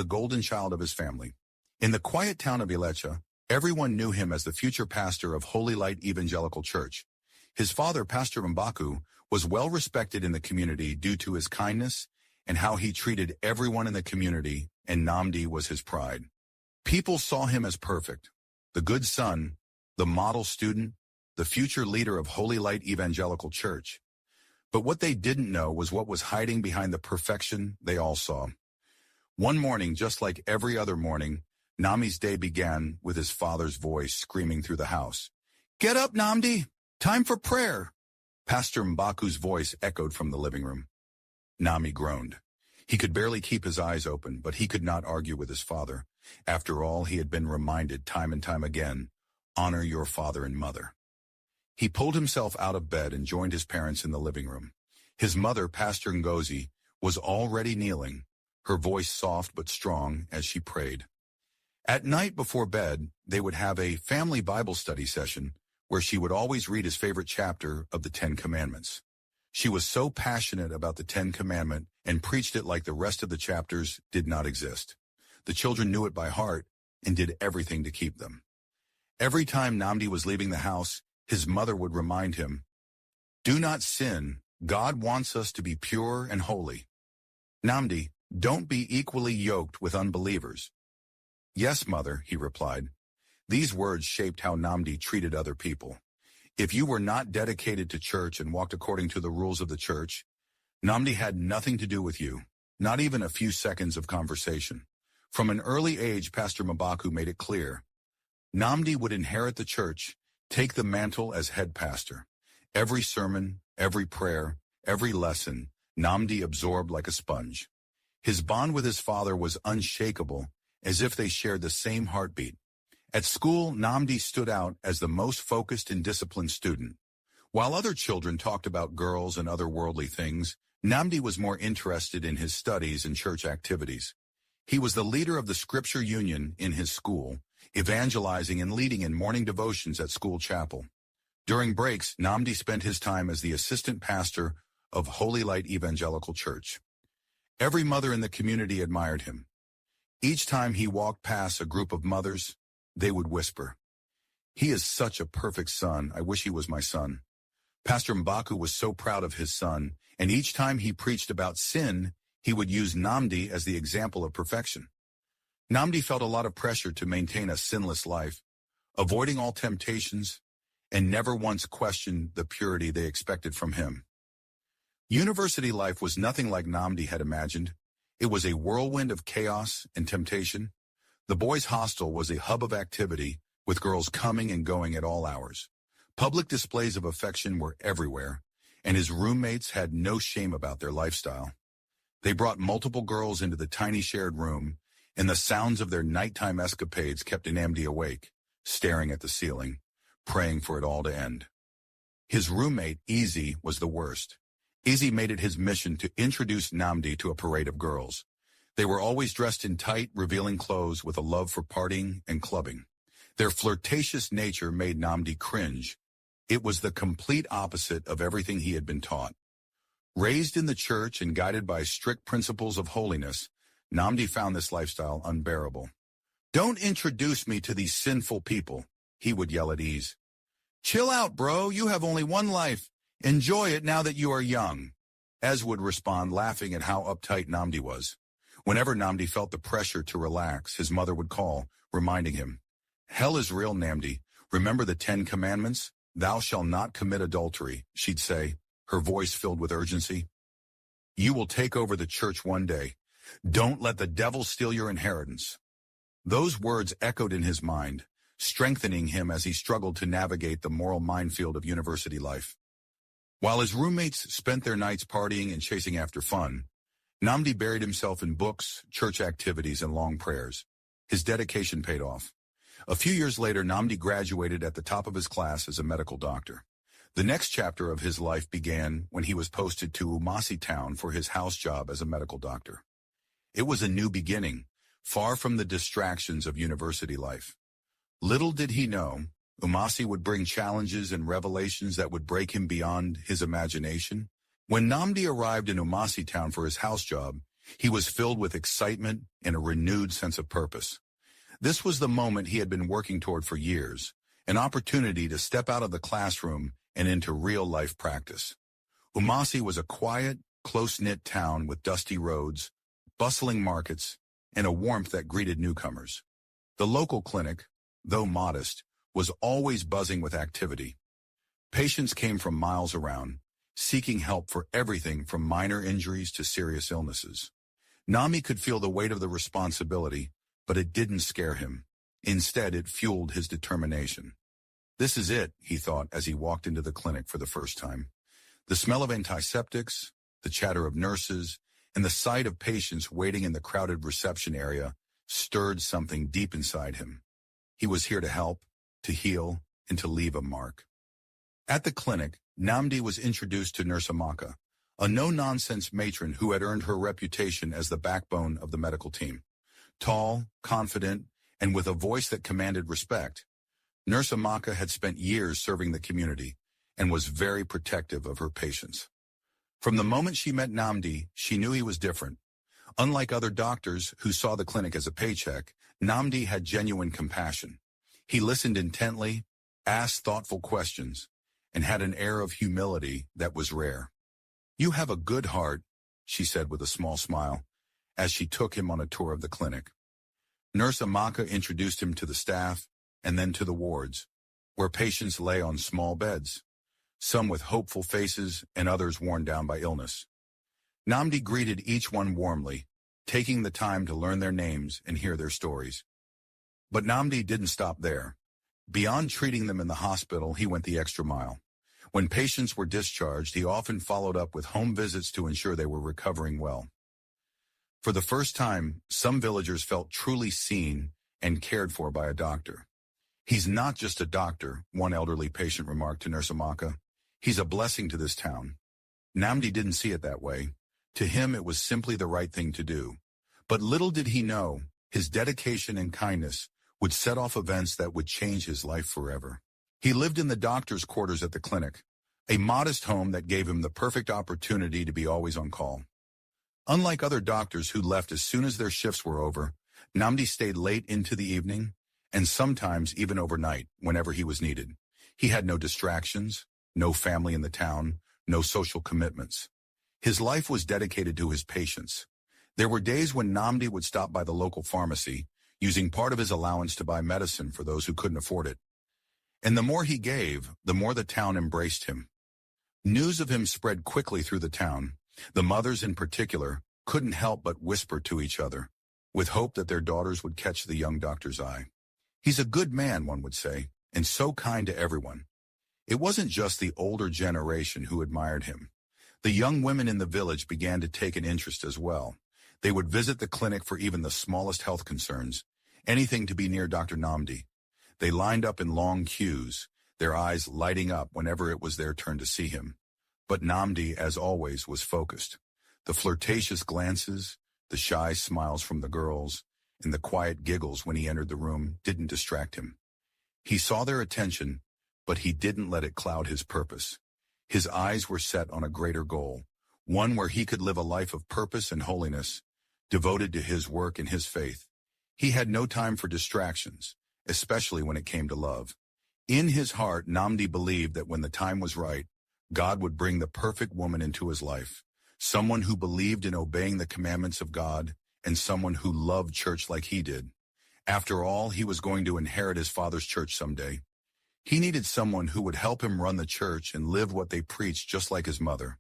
the golden child of his family. In the quiet town of Ilecha, everyone knew him as the future pastor of Holy Light Evangelical Church. His father, Pastor Mbaku, was well respected in the community due to his kindness and how he treated everyone in the community, and Namdi was his pride. People saw him as perfect, the good son, the model student, the future leader of Holy Light Evangelical Church. But what they didn't know was what was hiding behind the perfection they all saw. One morning, just like every other morning, Nami's day began with his father's voice screaming through the house. "Get up, Namdi! Time for prayer!" Pastor Mbaku's voice echoed from the living room. Nami groaned. He could barely keep his eyes open, but he could not argue with his father. After all, he had been reminded time and time again, honor your father and mother. He pulled himself out of bed and joined his parents in the living room. His mother, Pastor Ngozi, was already kneeling, her voice soft but strong as she prayed. At night before bed, they would have a family Bible study session where she would always read his favorite chapter of the 10 Commandments. She was so passionate about the 10 Commandment and preached it like the rest of the chapters did not exist. The children knew it by heart and did everything to keep them. Every time Namdi was leaving the house, his mother would remind him, "Do not sin. God wants us to be pure and holy. Namdi, don't be equally yoked with unbelievers." "Yes, mother," he replied. These words shaped how Namdi treated other people. If you were not dedicated to church and walked according to the rules of the church, Namdi had nothing to do with you, not even a few seconds of conversation. From an early age, Pastor Mbaku made it clear. Namdi would inherit the church, take the mantle as head pastor. Every sermon, every prayer, every lesson, Namdi absorbed like a sponge. His bond with his father was unshakable, as if they shared the same heartbeat. At school, Namdi stood out as the most focused and disciplined student. While other children talked about girls and other worldly things, Namdi was more interested in his studies and church activities. He was the leader of the Scripture Union in his school, evangelizing and leading in morning devotions at school chapel. During breaks, Namdi spent his time as the assistant pastor of Holy Light Evangelical Church. Every mother in the community admired him. Each time he walked past a group of mothers, they would whisper, "He is such a perfect son. I wish he was my son." Pastor Mbaku was so proud of his son, and each time he preached about sin, he would use Namdi as the example of perfection. Namdi felt a lot of pressure to maintain a sinless life, avoiding all temptations, and never once questioned the purity they expected from him. University life was nothing like Namdi had imagined. It was a whirlwind of chaos and temptation. The boys' hostel was a hub of activity, with girls coming and going at all hours. Public displays of affection were everywhere, and his roommates had no shame about their lifestyle. They brought multiple girls into the tiny shared room, and the sounds of their nighttime escapades kept Namdi awake, staring at the ceiling, praying for it all to end. His roommate, Easy, was the worst. Easy made it his mission to introduce Namdi to a parade of girls. They were always dressed in tight, revealing clothes with a love for partying and clubbing. Their flirtatious nature made Namdi cringe. It was the complete opposite of everything he had been taught. Raised in the church and guided by strict principles of holiness, Namdi found this lifestyle unbearable. "Don't introduce me to these sinful people," he would yell at Ease. "Chill out, bro. You have only one life. Enjoy it now that you are young." Ez would respond, laughing at how uptight Namdi was. Whenever Namdi felt the pressure to relax, his mother would call, reminding him, "Hell is real, Namdi. Remember the 10 Commandments? Thou shalt not commit adultery," she'd say, her voice filled with urgency. "You will take over the church one day. Don't let the devil steal your inheritance." Those words echoed in his mind, strengthening him as he struggled to navigate the moral minefield of university life. While his roommates spent their nights partying and chasing after fun, Namdi buried himself in books, church activities, and long prayers. His dedication paid off. A few years later, Namdi graduated at the top of his class as a medical doctor. The next chapter of his life began when he was posted to Umasi town for his house job as a medical doctor. It was a new beginning, far from the distractions of university life. Little did he know, Umasi would bring challenges and revelations that would break him beyond his imagination. When Namdi arrived in Umasi town for his house job, He was filled with excitement and a renewed sense of purpose. This was the moment he had been working toward for years, an opportunity to step out of the classroom and into real-life practice. Umasi was a quiet, close-knit town with dusty roads, bustling markets, and a warmth that greeted newcomers. The local clinic, though modest, was always buzzing with activity. Patients came from miles around, seeking help for everything from minor injuries to serious illnesses. Nami could feel the weight of the responsibility, but it didn't scare him. Instead, it fueled his determination. This is it, he thought as he walked into the clinic for the first time. The smell of antiseptics, the chatter of nurses, and the sight of patients waiting in the crowded reception area stirred something deep inside him. He was here to help, to heal, and to leave a mark. At the clinic, Namdi was introduced to Nurse Amaka, a no-nonsense matron who had earned her reputation as the backbone of the medical team. Tall, confident, and with a voice that commanded respect, Nurse Amaka had spent years serving the community and was very protective of her patients. From the moment she met Namdi, she knew he was different. Unlike other doctors who saw the clinic as a paycheck, Namdi had genuine compassion. He listened intently, asked thoughtful questions, and had an air of humility that was rare. "You have a good heart," she said with a small smile, as she took him on a tour of the clinic. Nurse Amaka introduced him to the staff and then to the wards, where patients lay on small beds, some with hopeful faces and others worn down by illness. Namdi greeted each one warmly, taking the time to learn their names and hear their stories. But Namdi didn't stop there. Beyond treating them in the hospital, he went the extra mile. When patients were discharged, he often followed up with home visits to ensure they were recovering well. For the first time, some villagers felt truly seen and cared for by a doctor. "He's not just a doctor," one elderly patient remarked to Nurse Amaka. "He's a blessing to this town." Namdi didn't see it that way. To him, it was simply the right thing to do. But little did he know, his dedication and kindness would set off events that would change his life forever. He lived in the doctor's quarters at the clinic, a modest home that gave him the perfect opportunity to be always on call. Unlike other doctors who left as soon as their shifts were over, Namdi stayed late into the evening, and sometimes even overnight, whenever he was needed. He had no distractions, no family in the town, no social commitments. His life was dedicated to his patients. There were days when Namdi would stop by the local pharmacy, using part of his allowance to buy medicine for those who couldn't afford it. And the more he gave, the more the town embraced him. News of him spread quickly through the town. The mothers in particular couldn't help but whisper to each other, with hope that their daughters would catch the young doctor's eye. "He's a good man," one would say, "and so kind to everyone." It wasn't just the older generation who admired him. The young women in the village began to take an interest as well. They would visit the clinic for even the smallest health concerns, anything to be near Dr. Namdi. They lined up in long queues, their eyes lighting up whenever it was their turn to see him. But Namdi, as always, was focused. The flirtatious glances, the shy smiles from the girls, and the quiet giggles when he entered the room didn't distract him. He saw their attention, but he didn't let it cloud his purpose. His eyes were set on a greater goal, one where he could live a life of purpose and holiness, devoted to his work and his faith. He had no time for distractions, especially when it came to love. In his heart, Namdi believed that when the time was right, God would bring the perfect woman into his life, someone who believed in obeying the commandments of God and someone who loved church like he did. After all, he was going to inherit his father's church someday. He needed someone who would help him run the church and live what they preached just like his mother.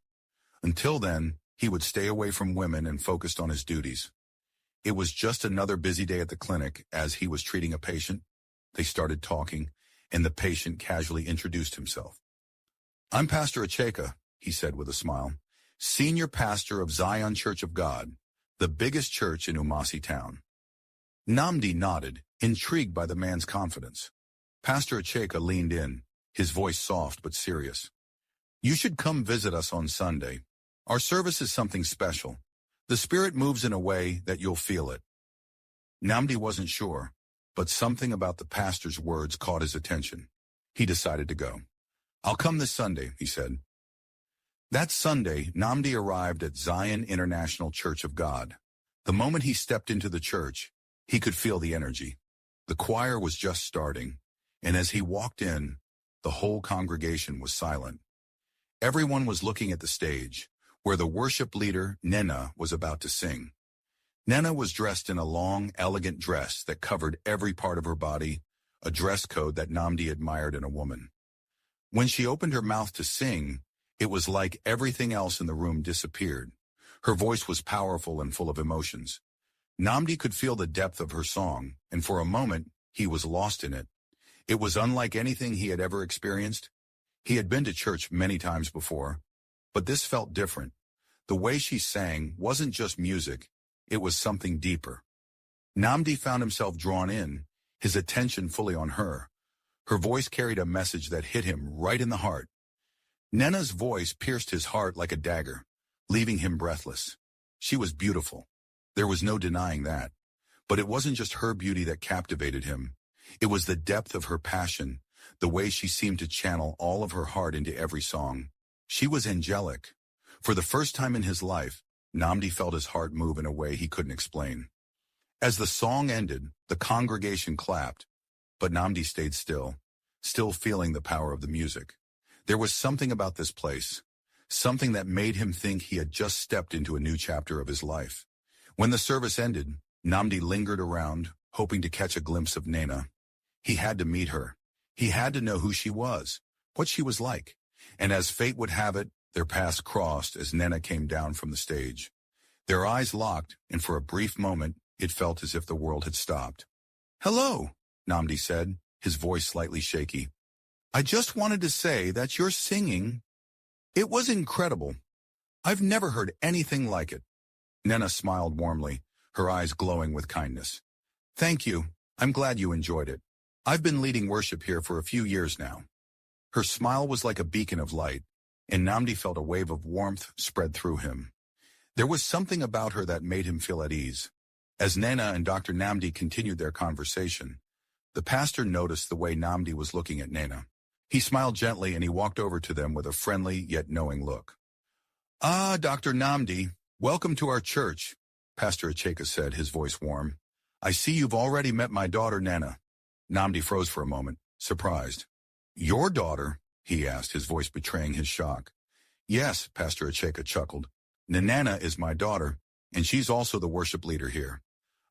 Until then, he would stay away from women and focused on his duties. It was just another busy day at the clinic as he was treating a patient. They started talking, and the patient casually introduced himself. "I'm Pastor Acheka," he said with a smile, "senior pastor of Zion Church of God, the biggest church in Umasi town." Namdi nodded, intrigued by the man's confidence. Pastor Acheka leaned in, his voice soft but serious. "You should come visit us on Sunday. Our service is something special. The Spirit moves in a way that you'll feel it." Namdi wasn't sure, but something about the pastor's words caught his attention. He decided to go. "I'll come this Sunday," he said. That Sunday, Namdi arrived at Zion International Church of God, The moment he stepped into the church, he could feel the energy. The choir was just starting, and as he walked in, the whole congregation was silent. Everyone was looking at the stage, where the worship leader, Nena, was about to sing. Nena was dressed in a long, elegant dress that covered every part of her body, a dress code that Namdi admired in a woman. When she opened her mouth to sing, it was like everything else in the room disappeared. Her voice was powerful and full of emotions. Namdi could feel the depth of her song, and for a moment, he was lost in it. It was unlike anything he had ever experienced. He had been to church many times before, but this felt different. The way she sang wasn't just music, it was something deeper. Namdi found himself drawn in, his attention fully on her. Her voice carried a message that hit him right in the heart. Nena's voice pierced his heart like a dagger, leaving him breathless. She was beautiful. There was no denying that. But it wasn't just her beauty that captivated him. It was the depth of her passion, the way she seemed to channel all of her heart into every song. She was angelic. For the first time in his life, Namdi felt his heart move in a way he couldn't explain. As the song ended, the congregation clapped, but Namdi stayed still feeling the power of the music. There was something about this place, something that made him think he had just stepped into a new chapter of his life. When the service ended, Namdi lingered around, hoping to catch a glimpse of Nena. He had to meet her. He had to know who she was, what she was like. And as fate would have it, their paths crossed as Nena came down from the stage. Their eyes locked, and for a brief moment, it felt as if the world had stopped. "Hello," Namdi said, his voice slightly shaky. "I just wanted to say that your singing, it was incredible. I've never heard anything like it." Nena smiled warmly, her eyes glowing with kindness. "Thank you. I'm glad you enjoyed it. I've been leading worship here for a few years now." Her smile was like a beacon of light, and Namdi felt a wave of warmth spread through him. There was something about her that made him feel at ease. As Nena and Dr. Namdi continued their conversation, the pastor noticed the way Namdi was looking at Nena. He smiled gently and he walked over to them with a friendly yet knowing look. "Ah, Dr. Namdi, welcome to our church," Pastor Acheka said, his voice warm. "I see you've already met my daughter Nena." Namdi froze for a moment, surprised. "Your daughter?" he asked, his voice betraying his shock. "Yes," Pastor Acheka chuckled. "Nana is my daughter, and she's also the worship leader here.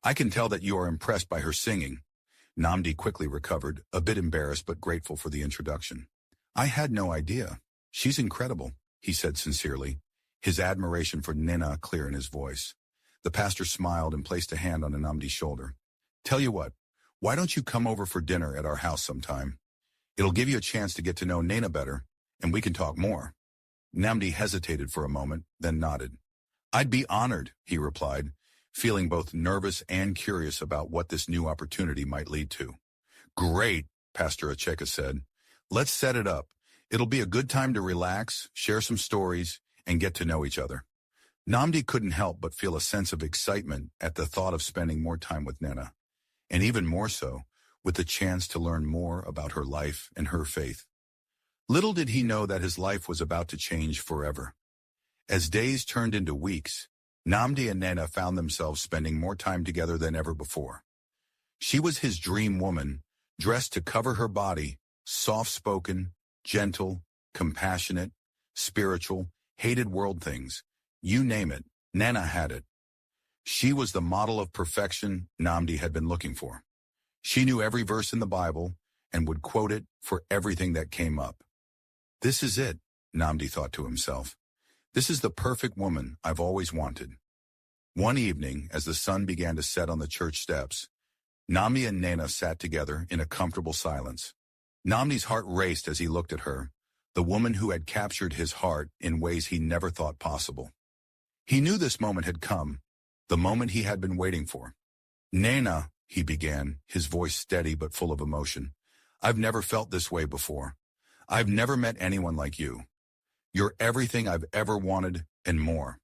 I can tell that you are impressed by her singing." Namdi quickly recovered, a bit embarrassed but grateful for the introduction. "I had no idea. She's incredible," he said sincerely, his admiration for Nena clear in his voice. The pastor smiled and placed a hand on Namdi's shoulder. "Tell you what, why don't you come over for dinner at our house sometime? It'll give you a chance to get to know Nena better, and we can talk more." Namdi hesitated for a moment, then nodded. "I'd be honored," he replied, feeling both nervous and curious about what this new opportunity might lead to. "Great," Pastor Acheka said. "Let's set it up. It'll be a good time to relax, share some stories, and get to know each other." Namdi couldn't help but feel a sense of excitement at the thought of spending more time with Nena, and even more so, with the chance to learn more about her life and her faith. Little did he know that his life was about to change forever. As days turned into weeks, Namdi and Nena found themselves spending more time together than ever before. She was his dream woman, dressed to cover her body, soft-spoken, gentle, compassionate, spiritual, hated world things. You name it, Nena had it. She was the model of perfection Namdi had been looking for. She knew every verse in the Bible and would quote it for everything that came up. "This is it," Namdi thought to himself. "This is the perfect woman I've always wanted." One evening, as the sun began to set on the church steps, Namdi and Nena sat together in a comfortable silence. Namdi's heart raced as he looked at her, the woman who had captured his heart in ways he never thought possible. He knew this moment had come, the moment he had been waiting for. "Nena," he began, his voice steady but full of emotion, "I've never felt this way before. I've never met anyone like you. You're everything I've ever wanted and more.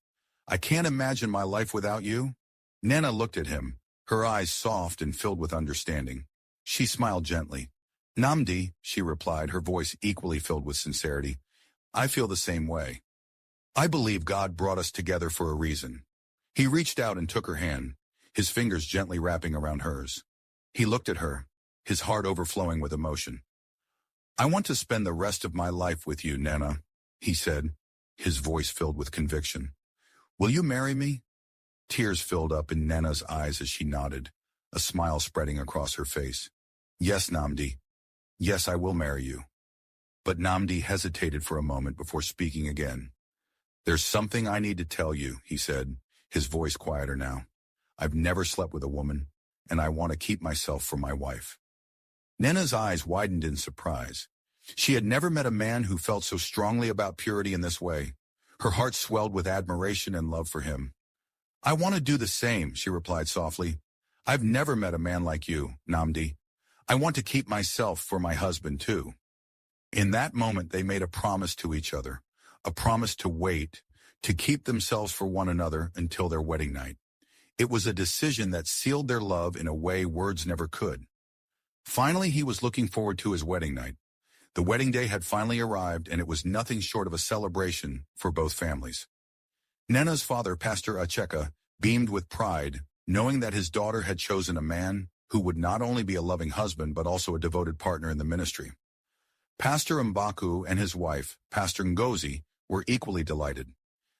I can't imagine my life without you." Nena looked at him, her eyes soft and filled with understanding. She smiled gently. "Namdi," she replied, her voice equally filled with sincerity, "I feel the same way. I believe God brought us together for a reason. He reached out and took her hand, his fingers gently wrapping around hers. He looked at her, his heart overflowing with emotion. "I want to spend the rest of my life with you, Nana," he said, his voice filled with conviction. "Will you marry me?" Tears filled up in Nana's eyes as she nodded, a smile spreading across her face. "Yes, Namdi. Yes, I will marry you." But Namdi hesitated for a moment before speaking again. "There's something I need to tell you," he said, his voice quieter now. "I've never slept with a woman, and I want to keep myself for my wife." Nana's eyes widened in surprise. She had never met a man who felt so strongly about purity in this way. Her heart swelled with admiration and love for him. "I want to do the same," she replied softly. "I've never met a man like you, Namdi. I want to keep myself for my husband too." In that moment they made a promise to each other, a promise to wait, to keep themselves for one another until their wedding night. It was a decision that sealed their love in a way words never could. Finally, he was looking forward to his wedding night. The wedding day had finally arrived, and it was nothing short of a celebration for both families. Nana's father, Pastor Acheka, beamed with pride, knowing that his daughter had chosen a man who would not only be a loving husband but also a devoted partner in the ministry. Pastor Mbaku and his wife, Pastor Ngozi, were equally delighted.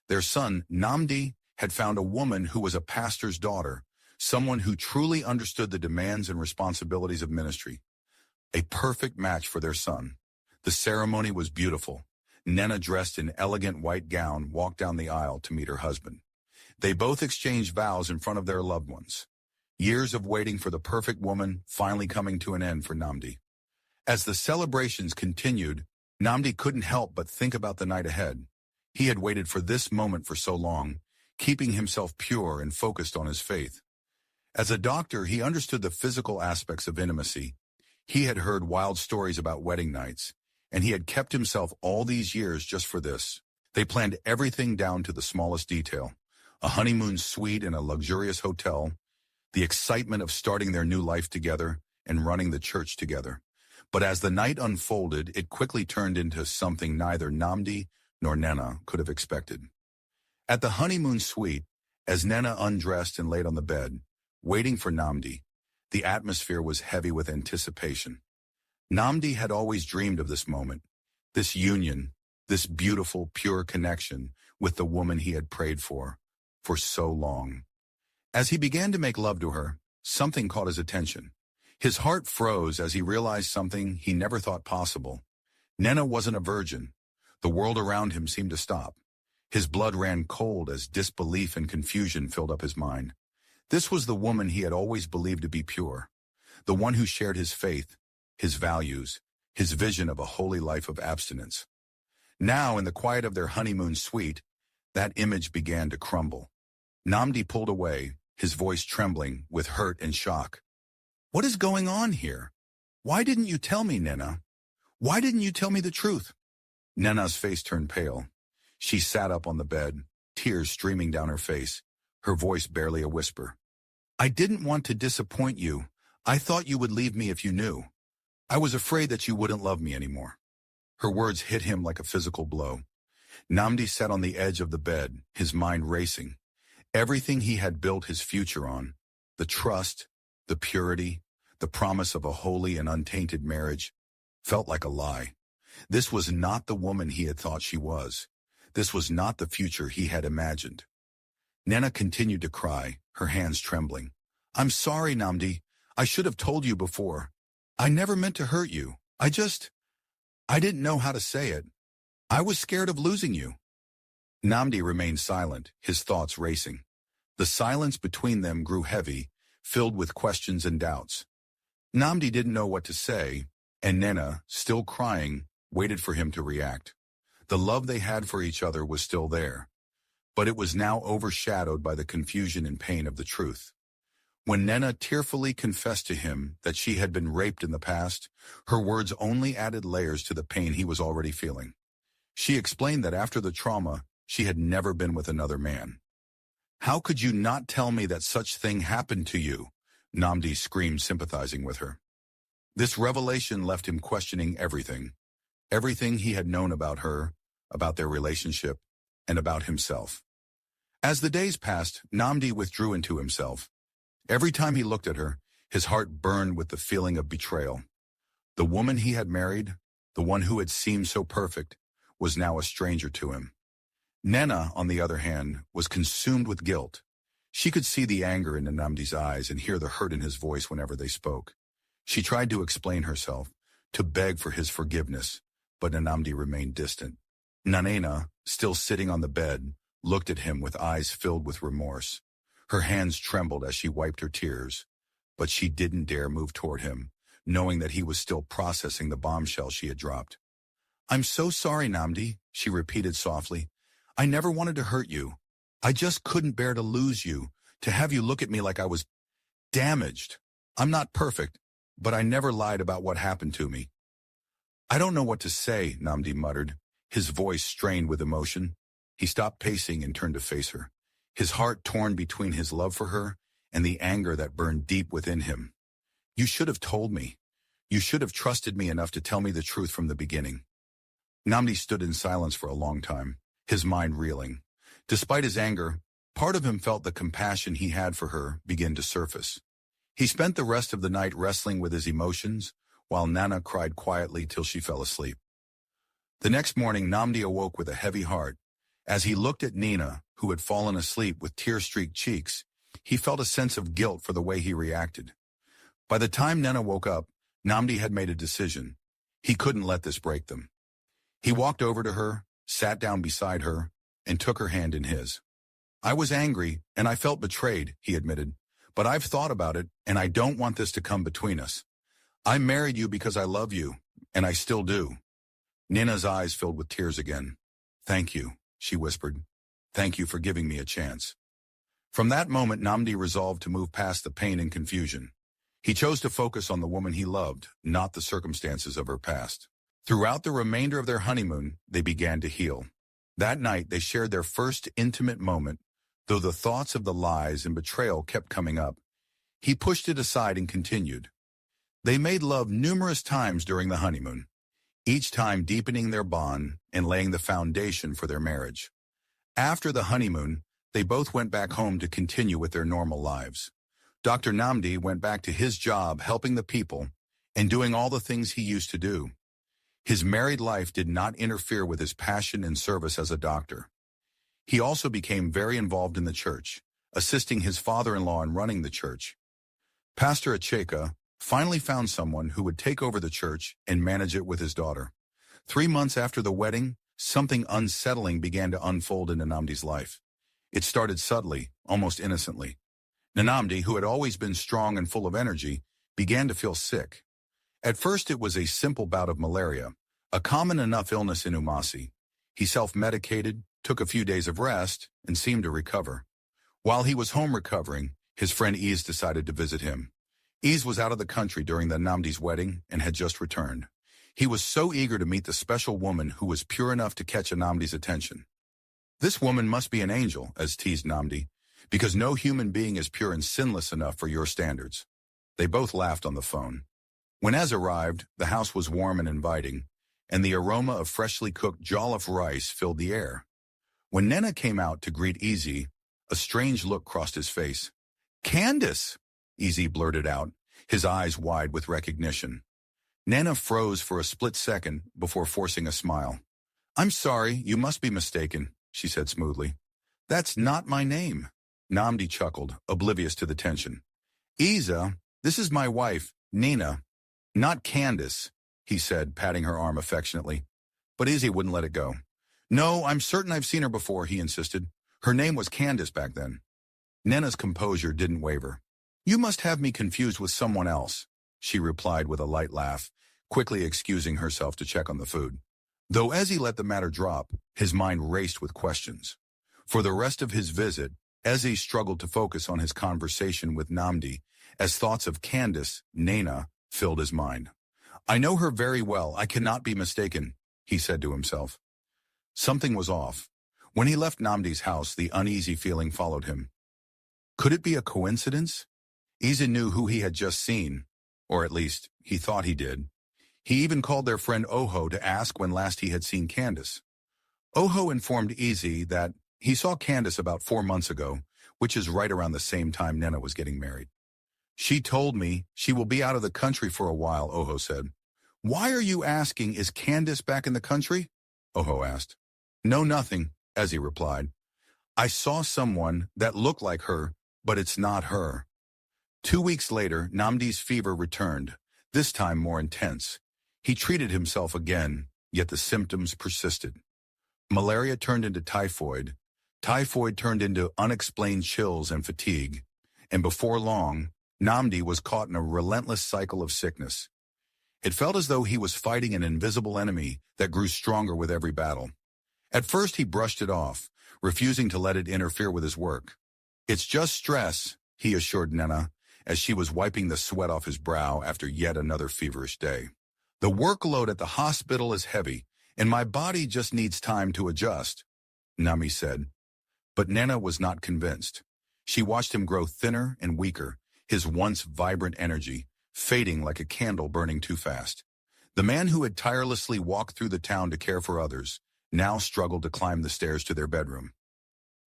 Their son, Namdi, had found a woman who was a pastor's daughter, someone who truly understood the demands and responsibilities of ministry. A perfect match for their son. The ceremony was beautiful. Nana, dressed in elegant white gown, walked down the aisle to meet her husband. They both exchanged vows in front of their loved ones. Years of waiting for the perfect woman finally coming to an end for Namdi. As the celebrations continued, Namdi couldn't help but think about the night ahead. He had waited for this moment for so long, keeping himself pure and focused on his faith. As a doctor, he understood the physical aspects of intimacy. He had heard wild stories about wedding nights, and he had kept himself all these years just for this. They planned everything down to the smallest detail. A honeymoon suite in a luxurious hotel, the excitement of starting their new life together and running the church together. But as the night unfolded, it quickly turned into something neither Namdi nor Nana could have expected. At the honeymoon suite, as Nana undressed and laid on the bed, waiting for Namdi, the atmosphere was heavy with anticipation. Namdi had always dreamed of this moment, this union, this beautiful, pure connection with the woman he had prayed for so long. As he began to make love to her, something caught his attention. His heart froze as he realized something he never thought possible. Nana wasn't a virgin. The world around him seemed to stop. His blood ran cold as disbelief and confusion filled up his mind. This was the woman he had always believed to be pure, the one who shared his faith, his values, his vision of a holy life of abstinence. Now, in the quiet of their honeymoon suite, that image began to crumble. Namdi pulled away, his voice trembling with hurt and shock. "What is going on here? Why didn't you tell me, Nana? Why didn't you tell me the truth?" Nana's face turned pale. She sat up on the bed, tears streaming down her face, her voice barely a whisper. "I didn't want to disappoint you. I thought you would leave me if you knew. I was afraid that you wouldn't love me anymore." Her words hit him like a physical blow. Namdi sat on the edge of the bed, his mind racing. Everything he had built his future on, the trust, the purity, the promise of a holy and untainted marriage, felt like a lie. This was not the woman he had thought she was. This was not the future he had imagined. Nana continued to cry, her hands trembling. "I'm sorry, Namdi. I should have told you before. I never meant to hurt you. I didn't know how to say it. I was scared of losing you." Namdi remained silent, his thoughts racing. The silence between them grew heavy, filled with questions and doubts. Namdi didn't know what to say, and Nana, still crying, waited for him to react. The love they had for each other was still there, but it was now overshadowed by the confusion and pain of the truth. When Nana tearfully confessed to him that she had been raped in the past, her words only added layers to the pain he was already feeling. She explained that after the trauma, she had never been with another man. "How could you not tell me that such thing happened to you?" Namdi screamed, sympathizing with her. This revelation left him questioning everything he had known about her, about their relationship, and about himself. As the days passed, Namdi withdrew into himself. Every time he looked at her, his heart burned with the feeling of betrayal. The woman he had married, the one who had seemed so perfect, was now a stranger to him. Nena, on the other hand, was consumed with guilt. She could see the anger in Namdi's eyes and hear the hurt in his voice whenever they spoke. She tried to explain herself, to beg for his forgiveness, but Namdi remained distant. Nanena, still sitting on the bed, looked at him with eyes filled with remorse. Her hands trembled as she wiped her tears, but she didn't dare move toward him, knowing that he was still processing the bombshell she had dropped. "I'm so sorry, Namdi," she repeated softly. "I never wanted to hurt you. I just couldn't bear to lose you, to have you look at me like I was damaged. I'm not perfect, but I never lied about what happened to me." "I don't know what to say," Namdi muttered, his voice strained with emotion. He stopped pacing and turned to face her, his heart torn between his love for her and the anger that burned deep within him. "You should have told me. You should have trusted me enough to tell me the truth from the beginning." Namdi stood in silence for a long time, his mind reeling. Despite his anger, part of him felt the compassion he had for her begin to surface. He spent the rest of the night wrestling with his emotions, while Nana cried quietly till she fell asleep. The next morning, Namdi awoke with a heavy heart. As he looked at Nina, who had fallen asleep with tear-streaked cheeks, he felt a sense of guilt for the way he reacted. By the time Nana woke up, Namdi had made a decision. He couldn't let this break them. He walked over to her, sat down beside her, and took her hand in his. "I was angry, and I felt betrayed," he admitted, "but I've thought about it, and I don't want this to come between us. I married you because I love you, and I still do." Nina's eyes filled with tears again. "Thank you," she whispered. "Thank you for giving me a chance." From that moment, Namdi resolved to move past the pain and confusion. He chose to focus on the woman he loved, not the circumstances of her past. Throughout the remainder of their honeymoon, they began to heal. That night, they shared their first intimate moment, though the thoughts of the lies and betrayal kept coming up. He pushed it aside and continued. They made love numerous times during the honeymoon, each time deepening their bond and laying the foundation for their marriage. After the honeymoon, they both went back home to continue with their normal lives. Dr. Namdi went back to his job helping the people and doing all the things he used to do. His married life did not interfere with his passion and service as a doctor. He also became very involved in the church, assisting his father-in-law in running the church. Pastor Acheka finally found someone who would take over the church and manage it with his daughter. 3 months after the wedding, something unsettling began to unfold in Namdi's life. It started subtly, almost innocently. Namdi, who had always been strong and full of energy, began to feel sick. At first it was a simple bout of malaria, a common enough illness in Umasi. He self-medicated, took a few days of rest, and seemed to recover. While he was home recovering, his friend Ease decided to visit him. Ease was out of the country during the Namdi's wedding and had just returned. He was so eager to meet the special woman who was pure enough to catch Namdi's attention. "This woman must be an angel," as teased Namdi, "because no human being is pure and sinless enough for your standards." They both laughed on the phone. When Ez arrived, the house was warm and inviting, and the aroma of freshly cooked jollof rice filled the air. When Nena came out to greet Easy, a strange look crossed his face. "Candace!" Easy blurted out, his eyes wide with recognition. Nena froze for a split second before forcing a smile. "I'm sorry, you must be mistaken," she said smoothly. "That's not my name." Namdi chuckled, oblivious to the tension. "Isa, this is my wife, Nina. Not Candace," he said, patting her arm affectionately. But Izzy wouldn't let it go. "No, I'm certain I've seen her before," he insisted. "Her name was Candace back then." Nena's composure didn't waver. "You must have me confused with someone else," she replied with a light laugh, quickly excusing herself to check on the food. Though Ezzy let the matter drop, his mind raced with questions. For the rest of his visit, Ezzy struggled to focus on his conversation with Namdi, as thoughts of Candace, Nena, filled his mind. "I know her very well, I cannot be mistaken," he said to himself. Something was off. When he left Namdi's house, the uneasy feeling followed him. Could it be a coincidence? Isa knew who he had just seen, or at least, he thought he did. He even called their friend Oho to ask when last he had seen Candace. Oho informed Izzy that, He saw Candace about 4 months ago, which is right around the same time Nena was getting married. She told me she will be out of the country for a while, Oho said. Why are you asking, is Candace back in the country? Oho asked. No, nothing, Ezzy replied. I saw someone that looked like her, but it's not her. 2 weeks later, Namdi's fever returned, this time more intense. He treated himself again, yet the symptoms persisted. Malaria turned into typhoid. Typhoid turned into unexplained chills and fatigue. And before long, Namdi was caught in a relentless cycle of sickness. It felt as though he was fighting an invisible enemy that grew stronger with every battle. At first he brushed it off, refusing to let it interfere with his work. It's just stress, he assured Nena, as she was wiping the sweat off his brow after yet another feverish day. The workload at the hospital is heavy, and my body just needs time to adjust, Nami said. But Nena was not convinced. She watched him grow thinner and weaker, his once vibrant energy fading like a candle burning too fast. The man who had tirelessly walked through the town to care for others now struggled to climb the stairs to their bedroom.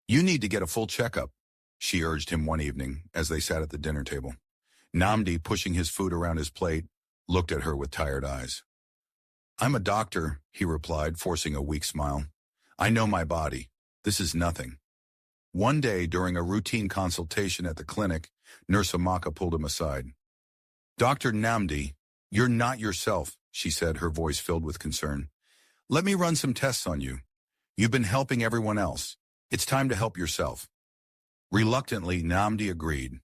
You need to get a full checkup, she urged him one evening as they sat at the dinner table. Namdi, pushing his food around his plate, looked at her with tired eyes. I'm a doctor, he replied, forcing a weak smile. I know my body. This is nothing. One day, during a routine consultation at the clinic, Nurse Amaka pulled him aside. Dr. Namdi, you're not yourself, she said, her voice filled with concern. Let me run some tests on you. You've been helping everyone else. It's time to help yourself. Reluctantly, Namdi agreed.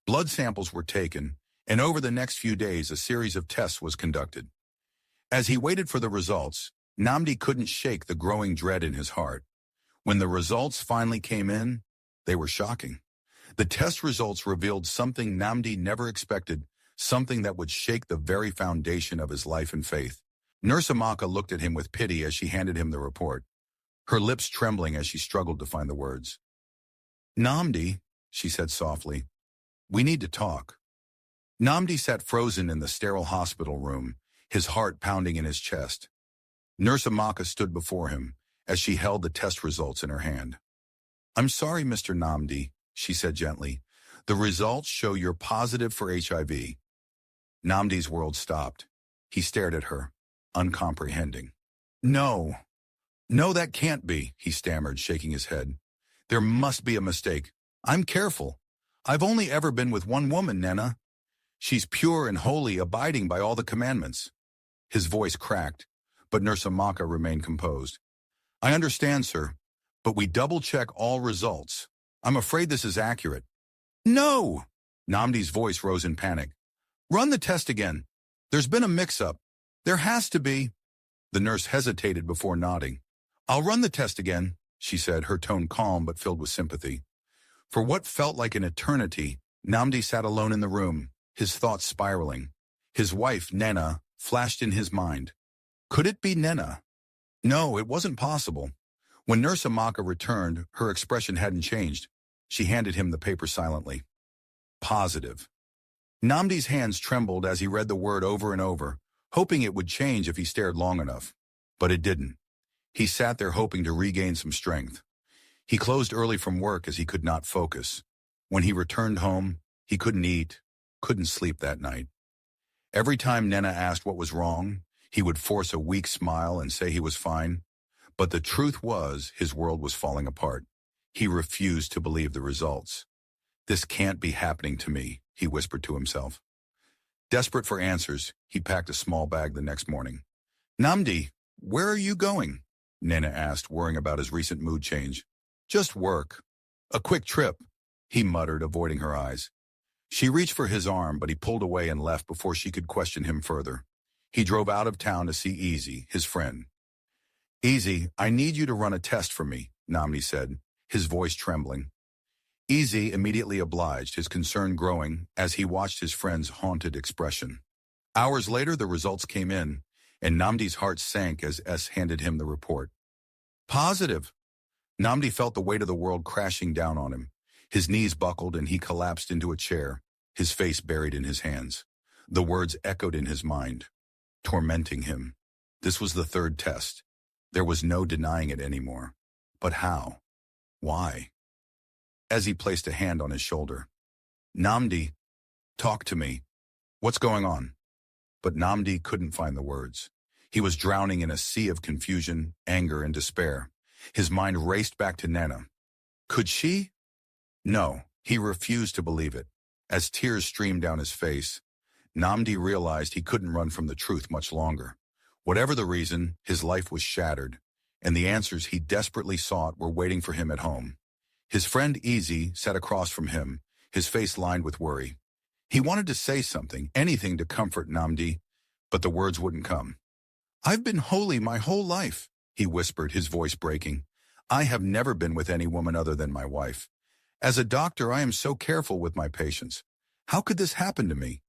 Blood samples were taken, and over the next few days a series of tests was conducted. As he waited for the results, Namdi couldn't shake the growing dread in his heart. When the results finally came in, they were shocking. The test results revealed something Namdi never expected, something that would shake the very foundation of his life and faith. Nurse Amaka looked at him with pity as she handed him the report, her lips trembling as she struggled to find the words. Namdi, she said softly, we need to talk. Namdi sat frozen in the sterile hospital room, his heart pounding in his chest. Nurse Amaka stood before him as she held the test results in her hand. I'm sorry, Mr. Namdi, she said gently. The results show you're positive for HIV. Namdi's world stopped. He stared at her, uncomprehending. No, that can't be, he stammered, shaking his head. There must be a mistake. I'm careful. I've only ever been with one woman, Nena. She's pure and holy, abiding by all the commandments. His voice cracked, but Nurse Amaka remained composed. I understand, sir, but we double-check all results. I'm afraid this is accurate. No! Namdi's voice rose in panic. Run the test again. There's been a mix-up. There has to be. The nurse hesitated before nodding. I'll run the test again, she said, her tone calm but filled with sympathy. For what felt like an eternity, Namdi sat alone in the room, his thoughts spiraling. His wife, Nena, flashed in his mind. Could it be Nena? No, it wasn't possible. When Nurse Amaka returned, her expression hadn't changed. She handed him the paper silently. Positive. Namdi's hands trembled as he read the word over and over, hoping it would change if he stared long enough. But it didn't. He sat there hoping to regain some strength. He closed early from work as he could not focus. When he returned home, he couldn't eat, couldn't sleep that night. Every time Nena asked what was wrong, he would force a weak smile and say he was fine. But the truth was, his world was falling apart. He refused to believe the results. This can't be happening to me, he whispered to himself. Desperate for answers, he packed a small bag the next morning. Namdi, where are you going? Nena asked, worrying about his recent mood change. Just work. A quick trip, he muttered, avoiding her eyes. She reached for his arm, but he pulled away and left before she could question him further. He drove out of town to see Easy, his friend. Easy, I need you to run a test for me, Namdi said, his voice trembling. Easy immediately obliged, his concern growing as he watched his friend's haunted expression. Hours later, the results came in, and Namdi's heart sank as S handed him the report. Positive. Namdi felt the weight of the world crashing down on him. His knees buckled and he collapsed into a chair, his face buried in his hands. The words echoed in his mind, tormenting him. This was the third test. There was no denying it anymore. But how? Why? Ezzy placed a hand on his shoulder. Namdi, talk to me. What's going on? But Namdi couldn't find the words. He was drowning in a sea of confusion, anger, and despair. His mind raced back to Nana. Could she? No, he refused to believe it. As tears streamed down his face, Namdi realized he couldn't run from the truth much longer. Whatever the reason, his life was shattered, and the answers he desperately sought were waiting for him at home. His friend Easy sat across from him, his face lined with worry. He wanted to say something, anything to comfort Namdi, but the words wouldn't come. I've been holy my whole life, he whispered, his voice breaking. I have never been with any woman other than my wife. As a doctor, I am so careful with my patients. How could this happen to me?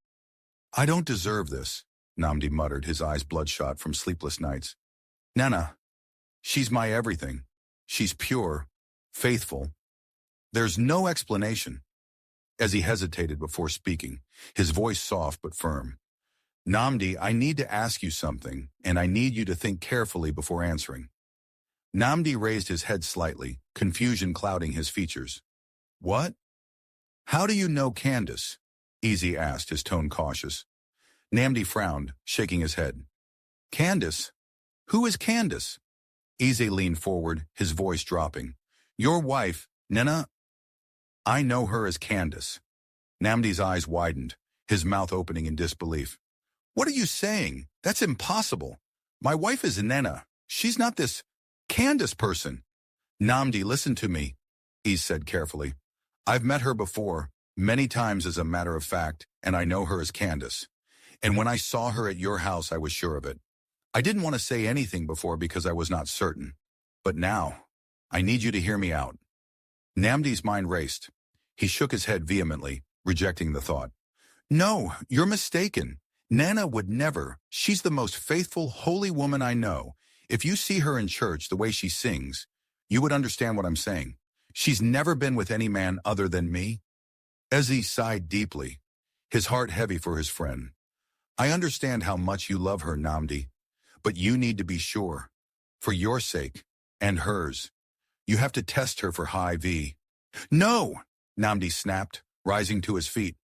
I don't deserve this, Namdi muttered, his eyes bloodshot from sleepless nights. Nana, she's my everything. She's pure, faithful. There's no explanation. As he hesitated before speaking, his voice soft but firm. Namdi, I need to ask you something, and I need you to think carefully before answering. Namdi raised his head slightly, confusion clouding his features. What? How do you know Candace? Easy asked, his tone cautious. Namdi frowned, shaking his head. Candace? Who is Candace? Easy leaned forward, his voice dropping. Your wife, Nana? I know her as Candace. Namdi's eyes widened, his mouth opening in disbelief. What are you saying? That's impossible. My wife is Nana. She's not this Candace person. Namdi, listen to me, Ease said carefully. I've met her before, many times as a matter of fact, and I know her as Candace. And when I saw her at your house, I was sure of it. I didn't want to say anything before because I was not certain. But now, I need you to hear me out. Namdi's mind raced. He shook his head vehemently, rejecting the thought. No, you're mistaken. Nana would never. She's the most faithful, holy woman I know. If you see her in church the way she sings, you would understand what I'm saying. She's never been with any man other than me. Ezzy sighed deeply, his heart heavy for his friend. I understand how much you love her, Namdi, but you need to be sure. For your sake, and hers. You have to test her for HIV. No, Namdi snapped, rising to his feet.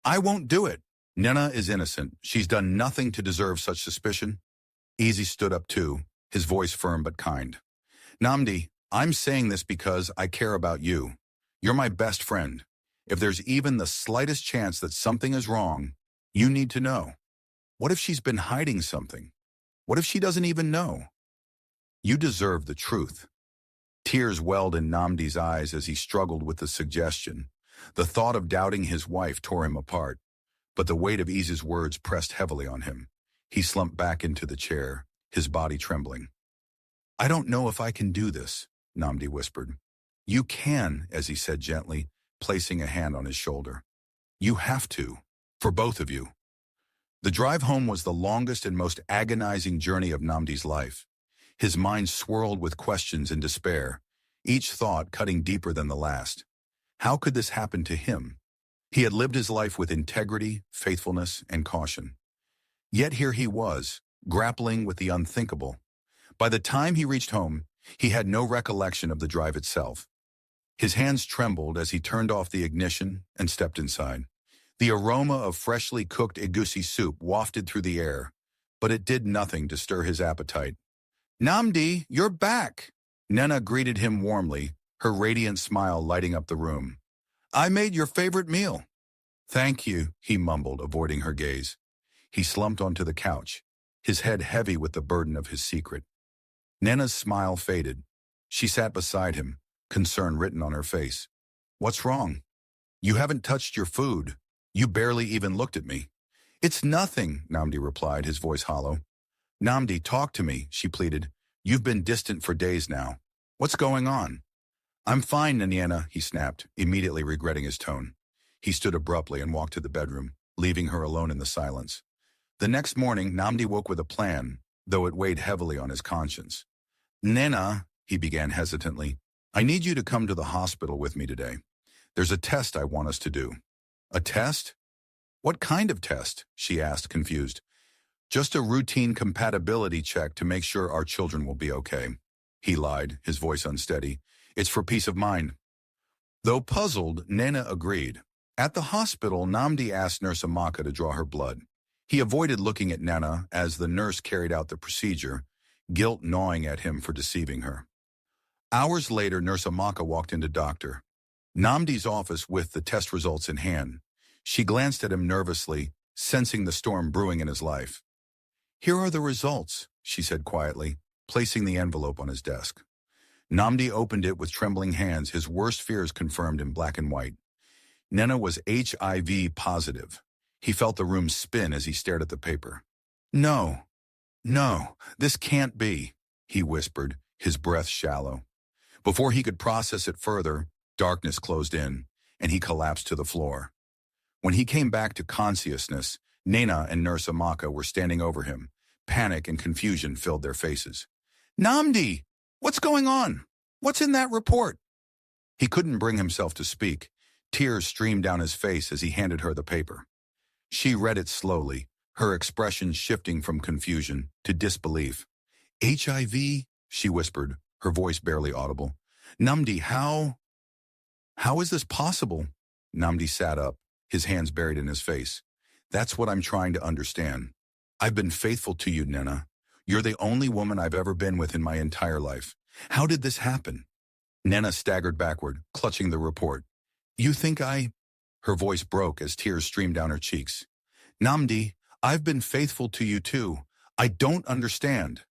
I won't do it. Nana is innocent. She's done nothing to deserve such suspicion. Easy stood up too, his voice firm but kind. Namdi, I'm saying this because I care about you. You're my best friend. If there's even the slightest chance that something is wrong, you need to know. What if she's been hiding something? What if she doesn't even know? You deserve the truth. Tears welled in Namdi's eyes as he struggled with the suggestion. The thought of doubting his wife tore him apart, but the weight of Ease's words pressed heavily on him. He slumped back into the chair, his body trembling. I don't know if I can do this, Namdi whispered. You can, as he said gently, placing a hand on his shoulder. You have to, for both of you. The drive home was the longest and most agonizing journey of Namdi's life. His mind swirled with questions and despair, each thought cutting deeper than the last. How could this happen to him? He had lived his life with integrity, faithfulness, and caution. Yet here he was, grappling with the unthinkable. By the time he reached home, he had no recollection of the drive itself. His hands trembled as he turned off the ignition and stepped inside. The aroma of freshly cooked egusi soup wafted through the air, but it did nothing to stir his appetite. Namdi, you're back! Nana greeted him warmly, her radiant smile lighting up the room. I made your favorite meal. Thank you, he mumbled, avoiding her gaze. He slumped onto the couch, his head heavy with the burden of his secret. Nana's smile faded. She sat beside him, concern written on her face. What's wrong? You haven't touched your food. You barely even looked at me. It's nothing, Namdi replied, his voice hollow. Namdi, talk to me, she pleaded. You've been distant for days now. What's going on? I'm fine, Nana, he snapped, immediately regretting his tone. He stood abruptly and walked to the bedroom, leaving her alone in the silence. The next morning, Namdi woke with a plan, though it weighed heavily on his conscience. Nana, he began hesitantly, I need you to come to the hospital with me today. There's a test I want us to do. A test? What kind of test? She asked, confused. Just a routine compatibility check to make sure our children will be okay. He lied, his voice unsteady. It's for peace of mind. Though puzzled, Nena agreed. At the hospital, Namdi asked Nurse Amaka to draw her blood. He avoided looking at Nena as the nurse carried out the procedure, guilt gnawing at him for deceiving her. Hours later, Nurse Amaka walked into Dr. Namdi's office with the test results in hand. She glanced at him nervously, sensing the storm brewing in his life. "Here are the results," she said quietly, placing the envelope on his desk. Namdi opened it with trembling hands, his worst fears confirmed in black and white. Nena was HIV positive. He felt the room spin as he stared at the paper. No, this can't be," he whispered, his breath shallow. Before he could process it further, darkness closed in, and he collapsed to the floor. When he came back to consciousness, Nena and Nurse Amaka were standing over him. Panic and confusion filled their faces. "Namdi! What's going on? What's in that report?" He couldn't bring himself to speak. Tears streamed down his face as he handed her the paper. She read it slowly, her expression shifting from confusion to disbelief. "HIV?" she whispered, her voice barely audible. "Namdi, how is this possible?" Namdi sat up, his hands buried in his face. "That's what I'm trying to understand. I've been faithful to you, Nena. You're the only woman I've ever been with in my entire life. How did this happen?" Nena staggered backward, clutching the report. "You think I—" Her voice broke as tears streamed down her cheeks. "Namdi, I've been faithful to you too. I don't understand."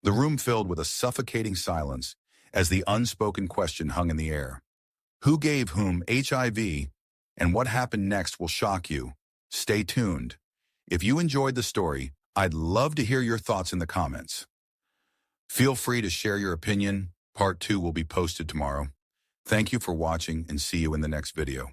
The room filled with a suffocating silence as the unspoken question hung in the air. Who gave whom HIV, and what happened next will shock you. Stay tuned. If you enjoyed the story, I'd love to hear your thoughts in the comments. Feel free to share your opinion. Part 2 will be posted tomorrow. Thank you for watching and see you in the next video.